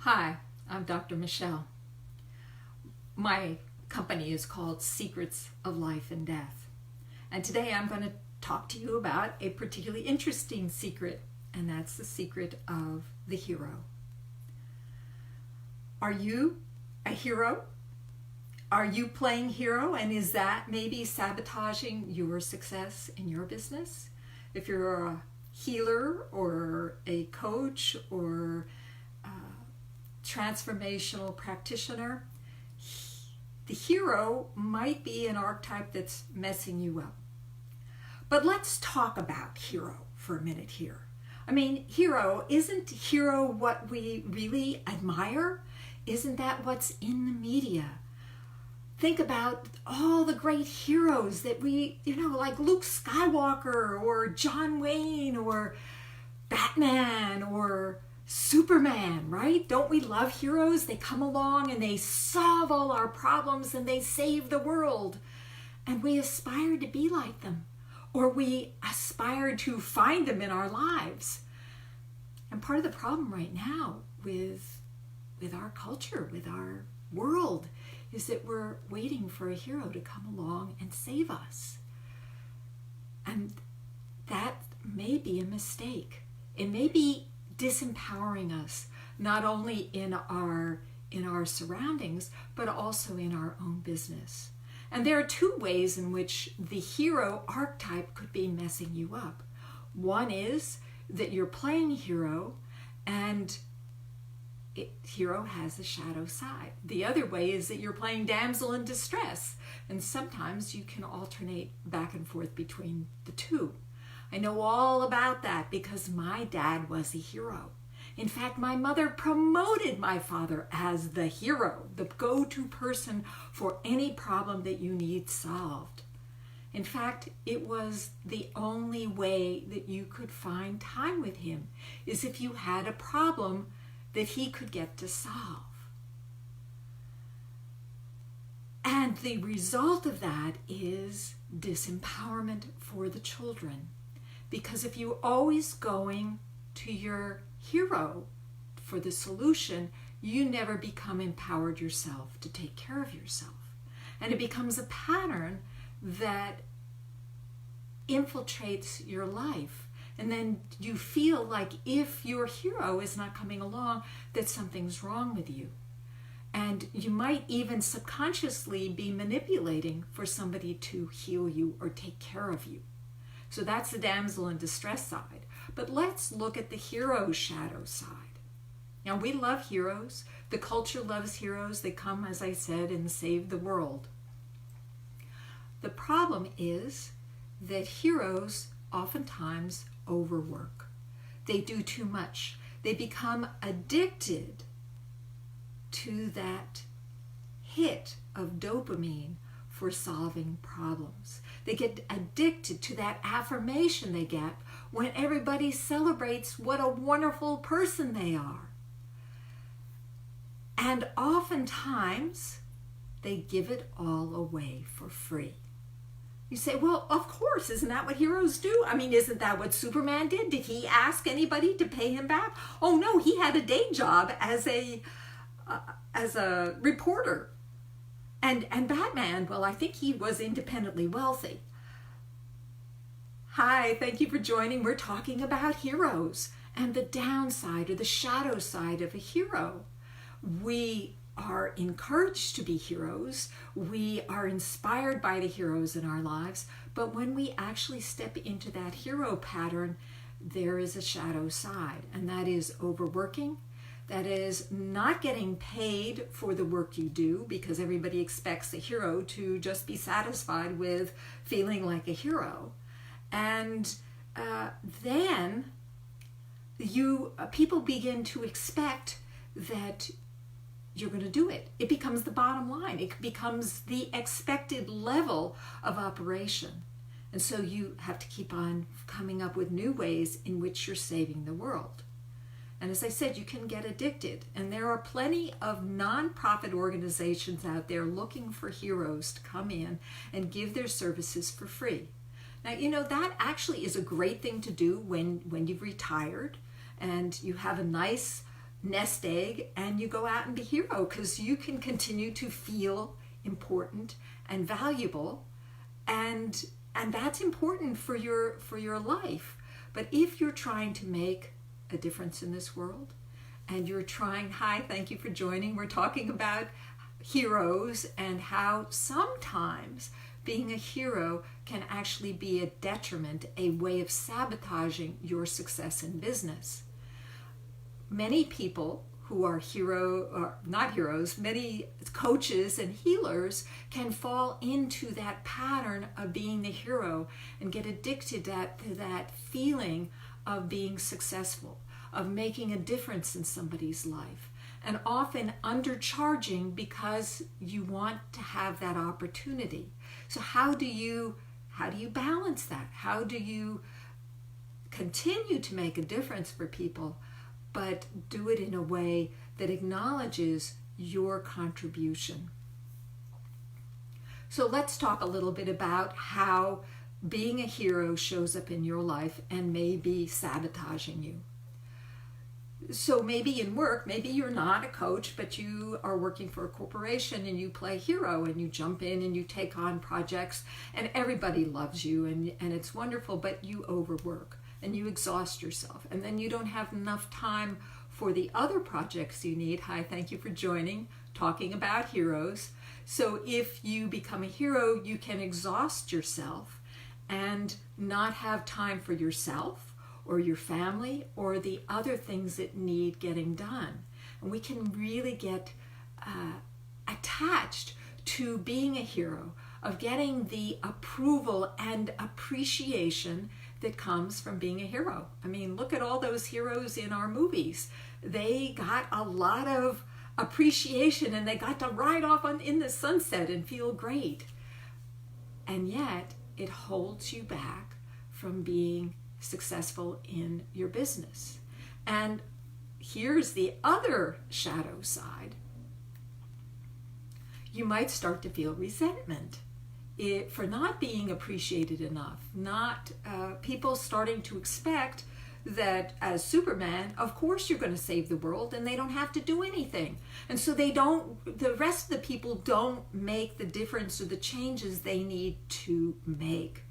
Hi, I'm Dr. Michelle. My company is called Secrets of Life and Death. And today I'm going to talk to you about a particularly interesting secret, and that's the secret of the hero. Are you a hero? Are you playing hero, and is that maybe sabotaging your success in your business? If you're a healer or a coach or transformational practitioner, the hero might be an archetype that's messing you up. But let's talk about hero for a minute here. I mean, isn't hero what we really admire? Isn't that what's in the media? Think about all the great heroes that we, like Luke Skywalker or John Wayne or Batman or Superman, right? Don't we love heroes? They come along and they solve all our problems and they save the world. And we aspire to be like them, or we aspire to find them in our lives. And part of the problem right now with our culture, with our world, is that we're waiting for a hero to come along and save us. And that may be a mistake. It may be disempowering us, not only in our surroundings, but also in our own business. And there are two ways in which the hero archetype could be messing you up. One is that you're playing hero, and hero has a shadow side. The other way is that you're playing damsel in distress, and sometimes you can alternate back and forth between the two. I know all about that because my dad was a hero. In fact, my mother promoted my father as the hero, the go-to person for any problem that you need solved. In fact, it was the only way that you could find time with him, is if you had a problem that he could get to solve. And the result of that is disempowerment for the children. Because if you're always going to your hero for the solution, you never become empowered yourself to take care of yourself. And it becomes a pattern that infiltrates your life. And then you feel like if your hero is not coming along, that something's wrong with you. And you might even subconsciously be manipulating for somebody to heal you or take care of you. So that's the damsel in distress side. But let's look at the hero shadow side. Now, we love heroes. The culture loves heroes. They come, as I said, and save the world. The problem is that heroes oftentimes overwork. They do too much. They become addicted to that hit of dopamine for solving problems. They get addicted to that affirmation they get when everybody celebrates what a wonderful person they are. And oftentimes, they give it all away for free. You say, well, of course, isn't that what heroes do? I mean, isn't that what Superman did? Did he ask anybody to pay him back? Oh no, he had a day job as a reporter. And Batman, well, I think he was independently wealthy. Hi, thank you for joining. We're talking about heroes and the downside or the shadow side of a hero. We are encouraged to be heroes. We are inspired by the heroes in our lives. But when we actually step into that hero pattern, there is a shadow side, and that is overworking. That is not getting paid for the work you do, because everybody expects the hero to just be satisfied with feeling like a hero. And then people begin to expect that you're going to do it. It becomes the bottom line. It becomes the expected level of operation. And so you have to keep on coming up with new ways in which you're saving the world. And as I said, you can get addicted. And there are plenty of nonprofit organizations out there looking for heroes to come in and give their services for free. Now, that actually is a great thing to do when you've retired and you have a nice nest egg and you go out and be a hero, because you can continue to feel important and valuable, and that's important for your life. But if you're trying to make a difference in this world, and you're trying, hi, thank you for joining. We're talking about heroes and how sometimes being a hero can actually be a detriment, a way of sabotaging your success in business. Many people who are not heroes, many coaches and healers can fall into that pattern of being the hero and get addicted to that feeling of being successful, of making a difference in somebody's life, and often undercharging because you want to have that opportunity. So how do you balance that? How do you continue to make a difference for people, but do it in a way that acknowledges your contribution? So let's talk a little bit about how being a hero shows up in your life and may be sabotaging you. So maybe in work, maybe you're not a coach, but you are working for a corporation and you play hero and you jump in and you take on projects and everybody loves you and it's wonderful, but you overwork and you exhaust yourself, and then you don't have enough time for the other projects you need. Hi, thank you for joining, talking about heroes. So if you become a hero, you can exhaust yourself and not have time for yourself or your family or the other things that need getting done. And we can really get attached to being a hero, of getting the approval and appreciation that comes from being a hero. I mean, look at all those heroes in our movies. They got a lot of appreciation and they got to ride off in the sunset and feel great. And yet it holds you back from being successful in your business. And here's the other shadow side. You might start to feel resentment for not being appreciated enough, not people starting to expect that as Superman, of course you're going to save the world and they don't have to do anything. And so the rest of the people don't make the difference or the changes they need to make.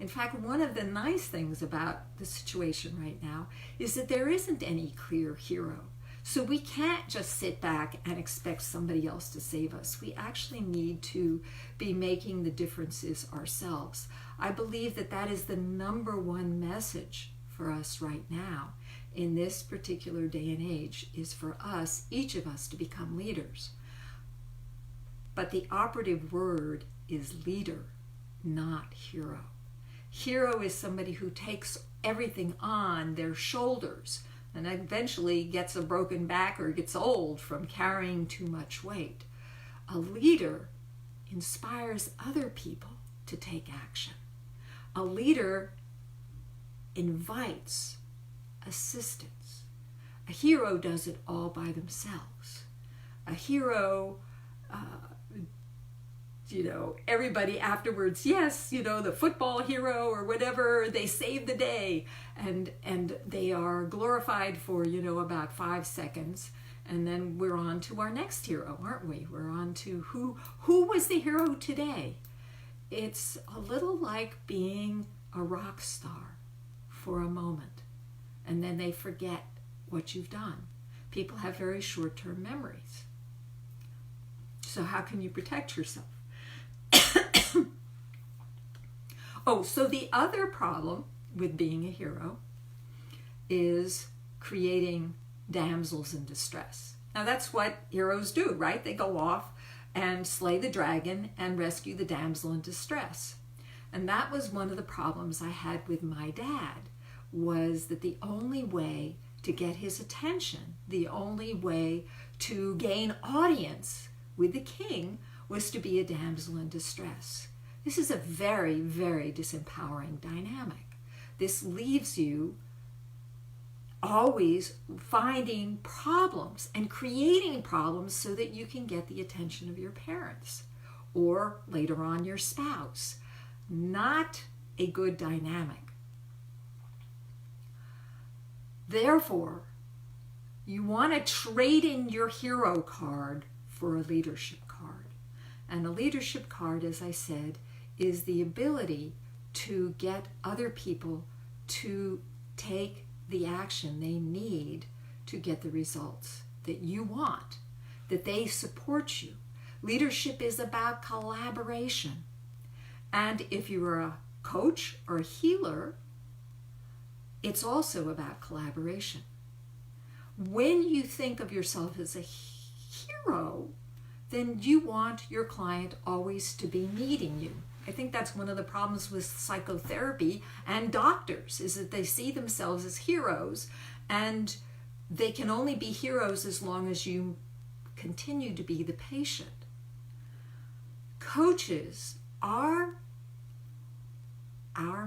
In fact, one of the nice things about the situation right now is that there isn't any clear hero. So we can't just sit back and expect somebody else to save us. We actually need to be making the differences ourselves. I believe that is the number one message for us right now in this particular day and age, is for us, each of us, to become leaders. But the operative word is leader, not hero. Hero is somebody who takes everything on their shoulders and eventually gets a broken back or gets old from carrying too much weight. A leader inspires other people to take action. A leader invites assistance. A hero does it all by themselves. A hero, everybody afterwards, yes, the football hero or whatever, they save the day, and they are glorified for, about 5 seconds. And then we're on to our next hero, aren't we? We're on to who was the hero today? It's a little like being a rock star for a moment, and then they forget what you've done. People have very short-term memories. So how can you protect yourself? So the other problem with being a hero is creating damsels in distress. Now that's what heroes do, right? They go off and slay the dragon and rescue the damsel in distress. And that was one of the problems I had with my dad, was that the only way to get his attention, the only way to gain audience with the king, was to be a damsel in distress. This is a very, very disempowering dynamic. This leaves you always finding problems and creating problems so that you can get the attention of your parents or later on your spouse. Not a good dynamic. Therefore, You want to trade in your hero card for a leadership card. And a leadership card, as I said, is the ability to get other people to take the action they need to get the results that you want, that they support you. Leadership is about collaboration. And if you're a coach or a healer, it's also about collaboration. When you think of yourself as a hero, then you want your client always to be needing you. I think that's one of the problems with psychotherapy and doctors, is that they see themselves as heroes, and they can only be heroes as long as you continue to be the patient. Coaches, our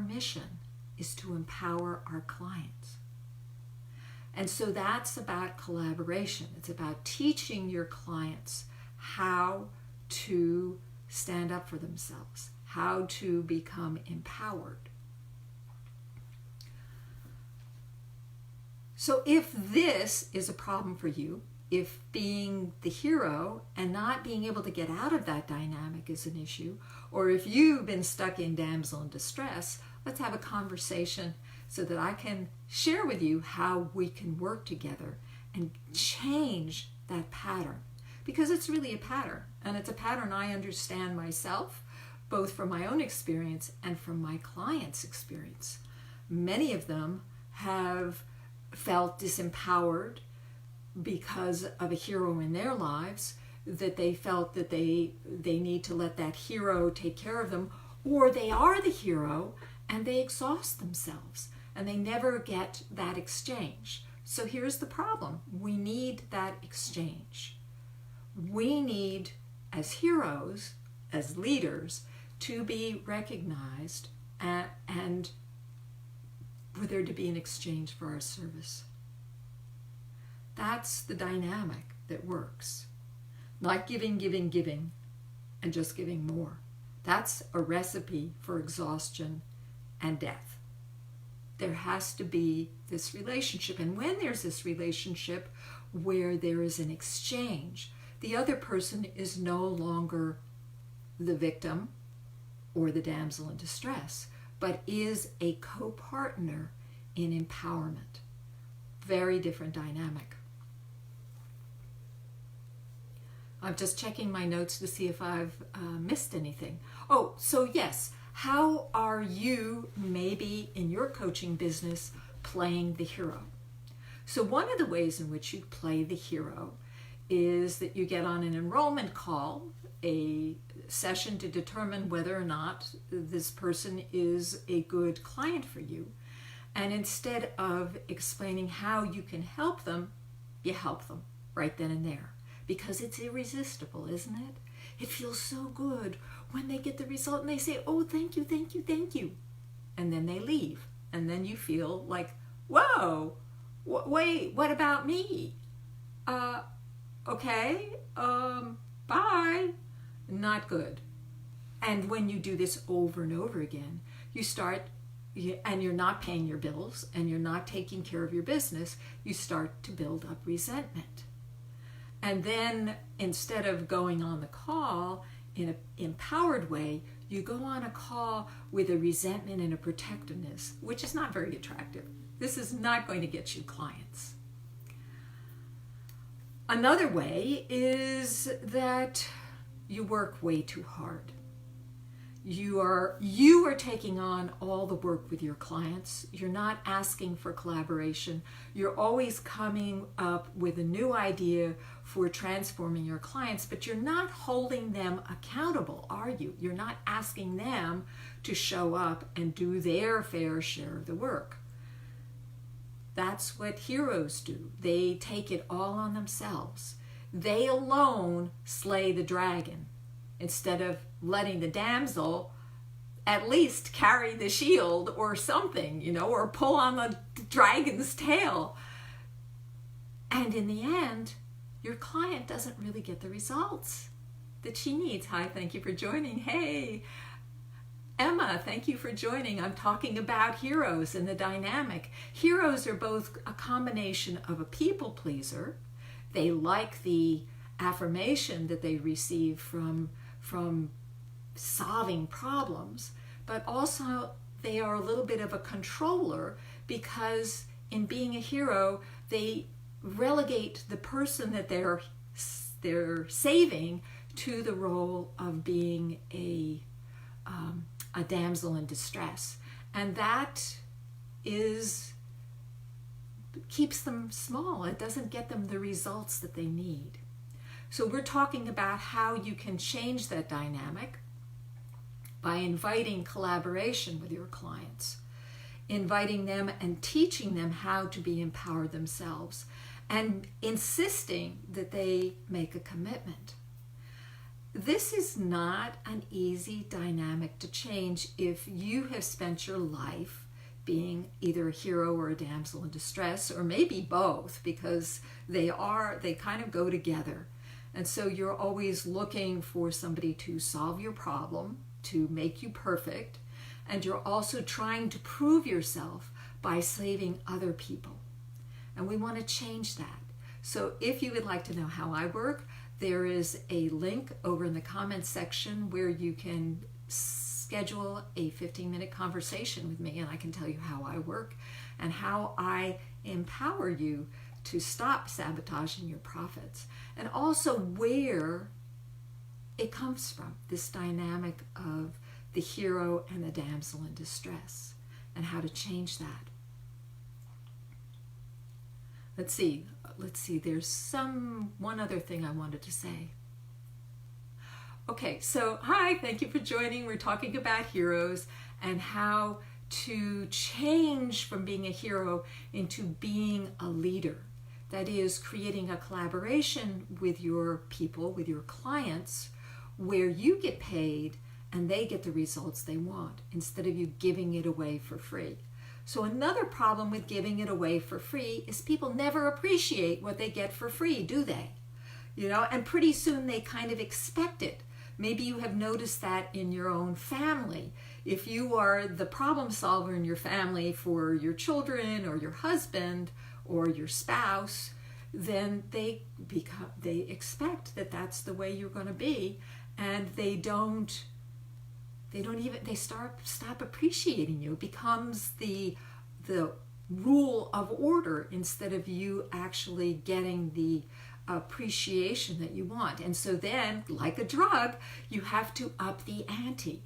mission is to empower our clients. And so that's about collaboration. It's about teaching your clients how to stand up for themselves, how to become empowered. So if this is a problem for you, if being the hero and not being able to get out of that dynamic is an issue, or if you've been stuck in damsel in distress, let's have a conversation so that I can share with you how we can work together and change that pattern. Because it's really a pattern, and it's a pattern I understand myself, both from my own experience and from my clients' experience. Many of them have felt disempowered because of a hero in their lives, that they felt that they need to let that hero take care of them, or they are the hero and they exhaust themselves and they never get that exchange. So here's the problem. We need that exchange. We need, as heroes, as leaders, to be recognized and for there to be an exchange for our service. That's the dynamic that works. Not giving, and just giving more. That's a recipe for exhaustion and death. There has to be this relationship. And when there's this relationship where there is an exchange, the other person is no longer the victim or the damsel in distress, but is a co-partner in empowerment. Very different dynamic. I'm just checking my notes to see if I've missed anything. Oh, so yes, how are you maybe in your coaching business playing the hero? So one of the ways in which you play the hero is that you get on an enrollment call, a session to determine whether or not this person is a good client for you. And instead of explaining how you can help them, you help them right then and there. Because it's irresistible, isn't it? It feels so good when they get the result and they say, oh, thank you, thank you, thank you. And then they leave. And then you feel like, whoa, wait, what about me? Okay, bye. Not good. And when you do this over and over again, you start, and you're not paying your bills and you're not taking care of your business, you start to build up resentment. And then instead of going on the call in an empowered way, you go on a call with a resentment and a protectiveness, which is not very attractive. This is not going to get you clients. Another way is that you work way too hard. You are taking on all the work with your clients. You're not asking for collaboration. You're always coming up with a new idea for transforming your clients, but you're not holding them accountable, are you? You're not asking them to show up and do their fair share of the work. That's what heroes do. They take it all on themselves. They alone slay the dragon, instead of letting the damsel at least carry the shield or something, or pull on the dragon's tail. And in the end, your client doesn't really get the results that she needs. Hi, thank you for joining. Hey, Emma, thank you for joining. I'm talking about heroes and the dynamic. Heroes are both a combination of a people pleaser. They like the affirmation that they receive from solving problems, but also they are a little bit of a controller, because in being a hero, they relegate the person that they're saving to the role of being a damsel in distress, and that keeps them small. It doesn't get them the results that they need. So we're talking about how you can change that dynamic by inviting collaboration with your clients, inviting them and teaching them how to be empowered themselves, and insisting that they make a commitment. This is not an easy dynamic to change if you have spent your life being either a hero or a damsel in distress, or maybe both, because they kind of go together. And so you're always looking for somebody to solve your problem, to make you perfect, and you're also trying to prove yourself by saving other people. And we want to change that. So if you would like to know how I work, there is a link over in the comments section where you can schedule a 15-minute conversation with me, and I can tell you how I work and how I empower you to stop sabotaging your profits, and also where it comes from, this dynamic of the hero and the damsel in distress, and how to change that. Let's see, there's one other thing I wanted to say. Okay, so hi, thank you for joining. We're talking about heroes and how to change from being a hero into being a leader. That is, creating a collaboration with your people, with your clients, where you get paid and they get the results they want, instead of you giving it away for free. So another problem with giving it away for free is people never appreciate what they get for free, do they? And pretty soon they kind of expect it. Maybe you have noticed that in your own family. If you are the problem solver in your family for your children or your husband or your spouse, then they expect that that's the way you're going to be, and they stop appreciating you. It becomes the rule of order instead of you actually getting the appreciation that you want. And so then, like a drug, you have to up the ante.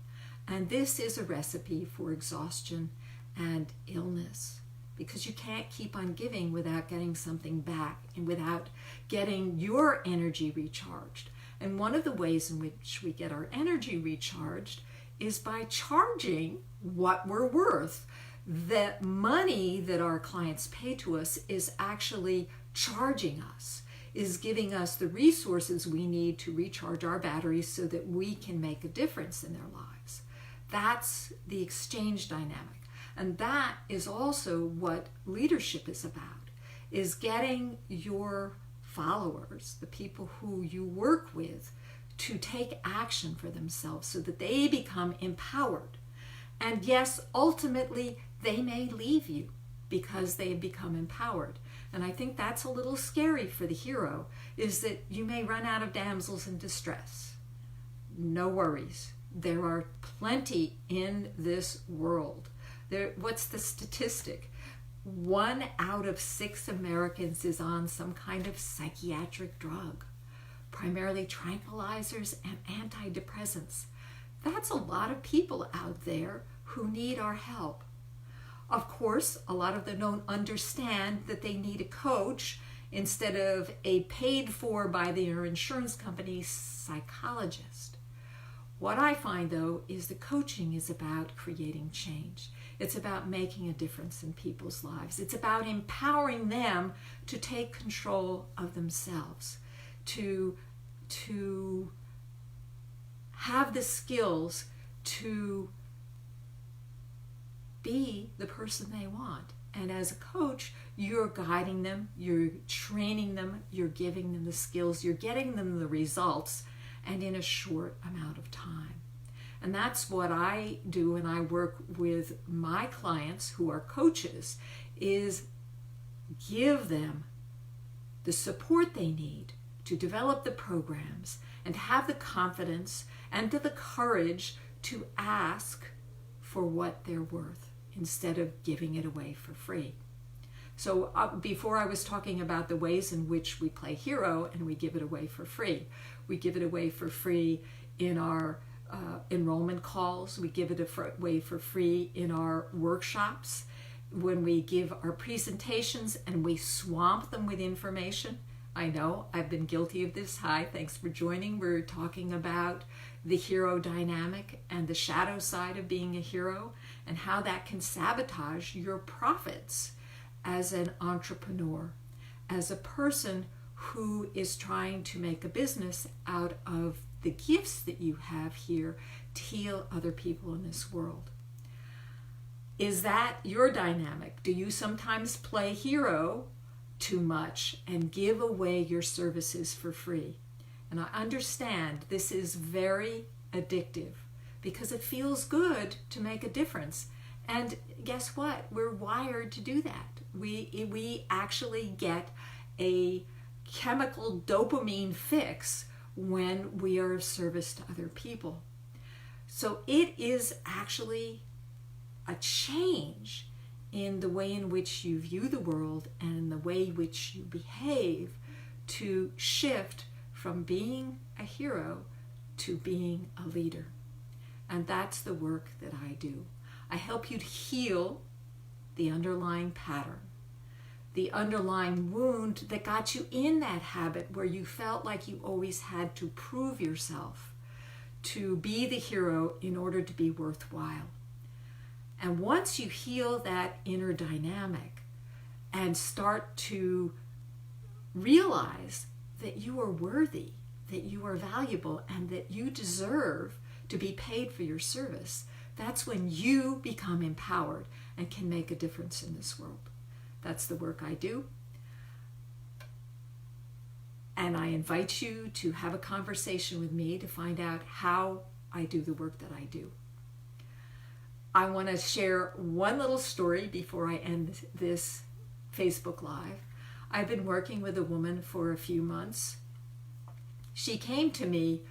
And this is a recipe for exhaustion and illness, because you can't keep on giving without getting something back and without getting your energy recharged. And one of the ways in which we get our energy recharged is by charging what we're worth. The money that our clients pay to us is actually charging us, is giving us the resources we need to recharge our batteries so that we can make a difference in their lives. That's the exchange dynamic. And that is also what leadership is about, is getting your followers, the people who you work with, to take action for themselves so that they become empowered. And yes, ultimately, they may leave you because they've become empowered. And I think that's a little scary for the hero, is that you may run out of damsels in distress. No worries. There are plenty in this world. What's the statistic? 1 out of 6 Americans is on some kind of psychiatric drug, primarily tranquilizers and antidepressants. That's a lot of people out there who need our help. Of course, a lot of them don't understand that they need a coach instead of a paid for by their insurance company psychologist. What I find, though, is the coaching is about creating change. It's about making a difference in people's lives. It's about empowering them to take control of themselves, to have the skills to be the person they want. And as a coach, you're guiding them, you're training them, you're giving them the skills, you're getting them the results, and in a short amount of time. And that's what I do when I work with my clients who are coaches, is give them the support they need to develop the programs and have the confidence and the courage to ask for what they're worth instead of giving it away for free. So before I was talking about the ways in which we play hero and we give it away for free. We give it away for free in our enrollment calls. We give it away for free in our workshops. When we give our presentations and we swamp them with information. I know I've been guilty of this. Hi, thanks for joining. We're talking about the hero dynamic and the shadow side of being a hero and how that can sabotage your profits as an entrepreneur, as a person who is trying to make a business out of the gifts that you have here to heal other people in this world. Is that your dynamic? Do you sometimes play hero too much and give away your services for free? And I understand this is very addictive because it feels good to make a difference. And guess what? We're wired to do that. We actually get a chemical dopamine fix when we are of service to other people. So it is actually a change in the way in which you view the world and the way in which you behave to shift from being a hero to being a leader. And that's the work that I do. I help you to heal the underlying pattern, the underlying wound that got you in that habit where you felt like you always had to prove yourself to be the hero in order to be worthwhile. And once you heal that inner dynamic and start to realize that you are worthy, that you are valuable, and that you deserve to be paid for your service, that's when you become empowered and can make a difference in this world. That's the work I do. And I invite you to have a conversation with me to find out how I do the work that I do. I want to share one little story before I end this Facebook Live. I've been working with a woman for a few months. She came to me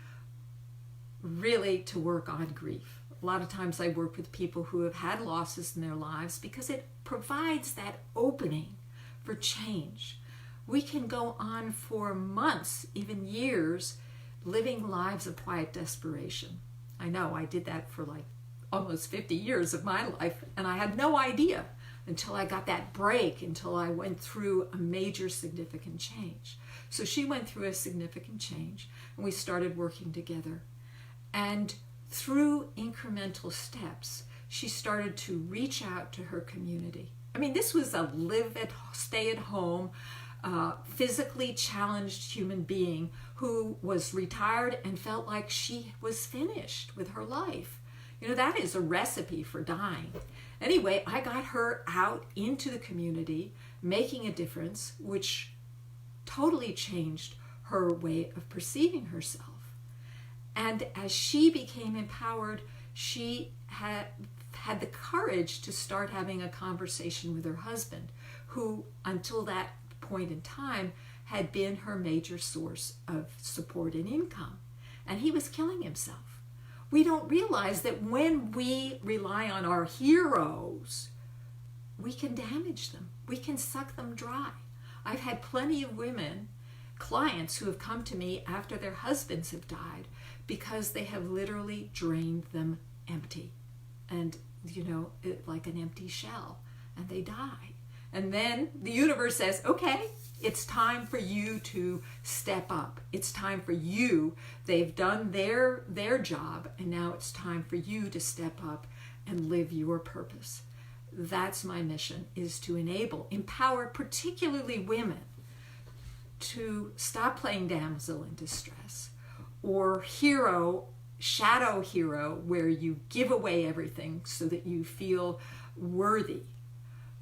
really to work on grief. A lot of times I work with people who have had losses in their lives because it provides that opening for change. We can go on for months, even years, living lives of quiet desperation. I know I did that for like almost 50 years of my life, and I had no idea until I got that break, until I went through a major significant change. So she went through a significant change, and we started working together. And through incremental steps, she started to reach out to her community. I mean, this was a stay-at-home, physically challenged human being who was retired and felt like she was finished with her life. You know, that is a recipe for dying. Anyway, I got her out into the community, making a difference, which totally changed her way of perceiving herself. And as she became empowered, she had the courage to start having a conversation with her husband, who until that point in time had been her major source of support and income. And he was killing himself. We don't realize that when we rely on our heroes, we can damage them. We can suck them dry. I've had plenty of women, clients, who have come to me after their husbands have died because they have literally drained them empty. And, you know, like an empty shell. And they die. And then the universe says, okay, it's time for you to step up. It's time for you. They've done their job, and now it's time for you to step up and live your purpose. That's my mission, is to empower particularly women to stop playing damsel in distress or shadow hero, where you give away everything so that you feel worthy,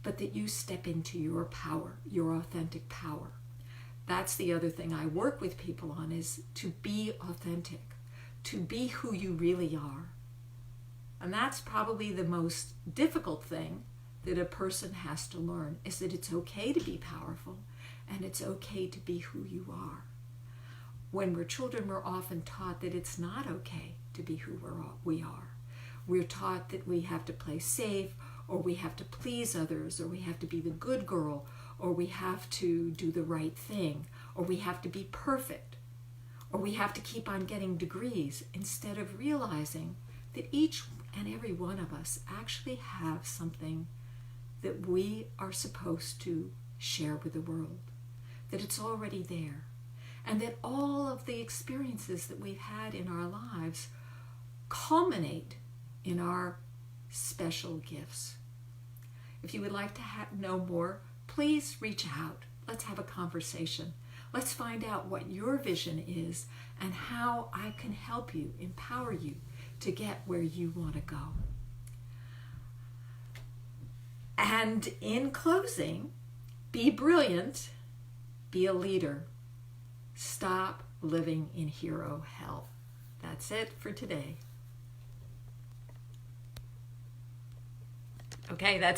but that you step into your power, your authentic power. That's the other thing I work with people on, is to be authentic, to be who you really are, And that's probably the most difficult thing that a person has to learn, is that it's okay to be powerful and it's okay to be who you are. When we're children, we're often taught that it's not okay to be who we are. We're taught that we have to play safe, or we have to please others, or we have to be the good girl, or we have to do the right thing, or we have to be perfect, or we have to keep on getting degrees, instead of realizing that each and every one of us actually have something that we are supposed to share with the world, that it's already there, and that all of the experiences that we've had in our lives culminate in our special gifts. If you would like to know more, please reach out. Let's have a conversation. Let's find out what your vision is and how I can help you, empower you to get where you want to go. And in closing, be brilliant, be a leader. Stop living in hero hell. That's it for today. Okay, that's it.